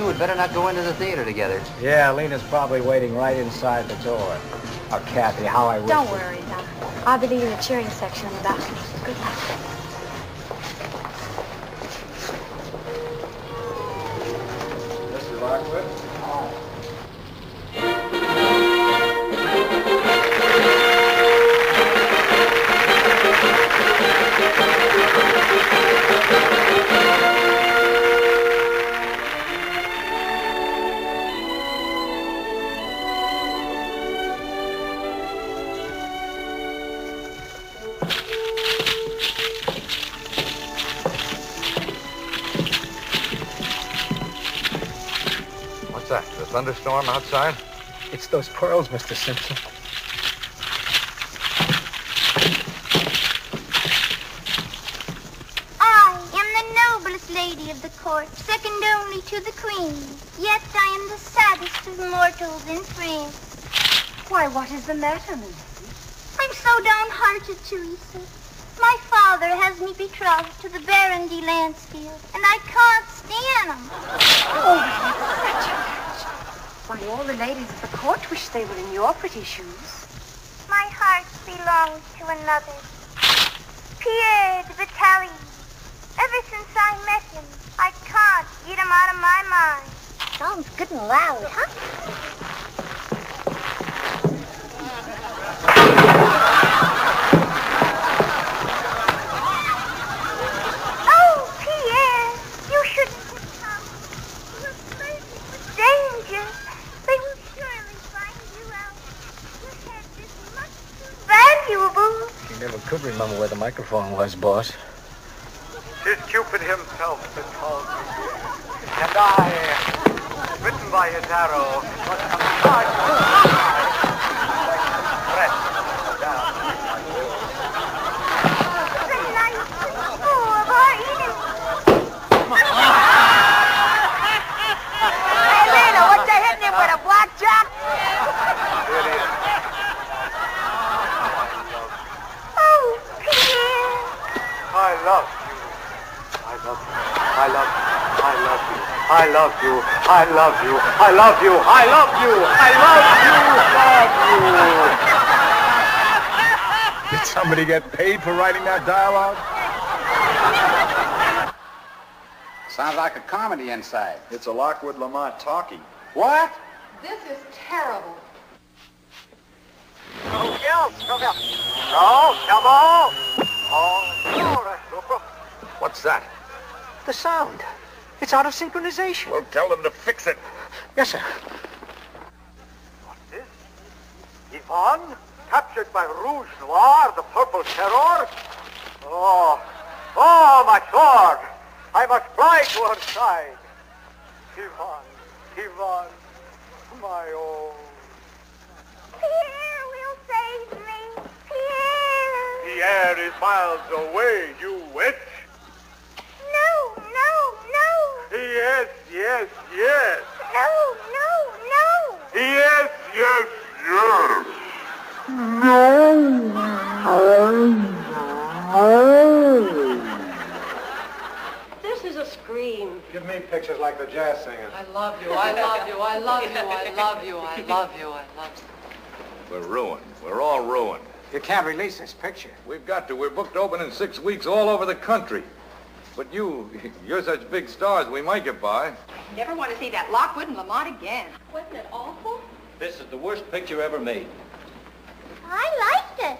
two had better not go into the theater together. Yeah, Lena's probably waiting right inside the door. Oh, Kathy, how I wish... Don't worry, Doc. I'll be leading the cheering section in the back. Good luck. Mr. Lockwood? What's that? The thunderstorm outside? It's those pearls, Mr. Simpson. I am the noblest lady of the court, second only to the queen. Yet I am the saddest of mortals in France. Why, what is the matter, Miss? I'm so downhearted, Teresa. My father has me betrothed to the Baron de Lansfield, and I can't stand him. Oh, such a match. Why, all the ladies of the court wish they were in your pretty shoes. My heart belongs to another. Pierre de Vitali. Ever since I met him, I can't get him out of my mind. Sounds good and loud, huh? Oh, Pierre, you shouldn't have come. You're flirting with danger. They will surely find you out. Your head is much too valuable. She never could remember where the microphone was, boss. 'Tis Cupid himself that calls me. And I, bitten by his arrow, must come charging. The night is full of our enemies. Hey, Lena, what you hitting him with, a blackjack? Idiot. Oh, Pierre. I love you. I love you. I love you. I love you. I love you. I love you. I love you. I love you. I love you. Did somebody get paid for writing that dialogue? Sounds like a comedy inside. It's a Lockwood Lamont talkie. What? This is terrible. Go, come on. Oh, come on. Oh, what's that? The sound. It's out of synchronization. Well, tell them to fix it. Yes, sir. What's this? Yvonne? Captured by Rouge Noir, the purple terror? Oh, my sword! I must fly to her side. Yvonne, my own. Pierre will save me. Pierre. Pierre is miles away, you witch. No. Yes. No. Yes. This is a scream. Give me pictures like the jazz singers. I love you, I love you, I love you, I love you, I love you, I love you. We're ruined. We're all ruined. You can't release this picture. We've got to. We're booked to open in 6 weeks all over the country. But you're such big stars, we might get by. Never want to see that Lockwood and Lamont again. Wasn't it awful? This is the worst picture ever made. I liked it.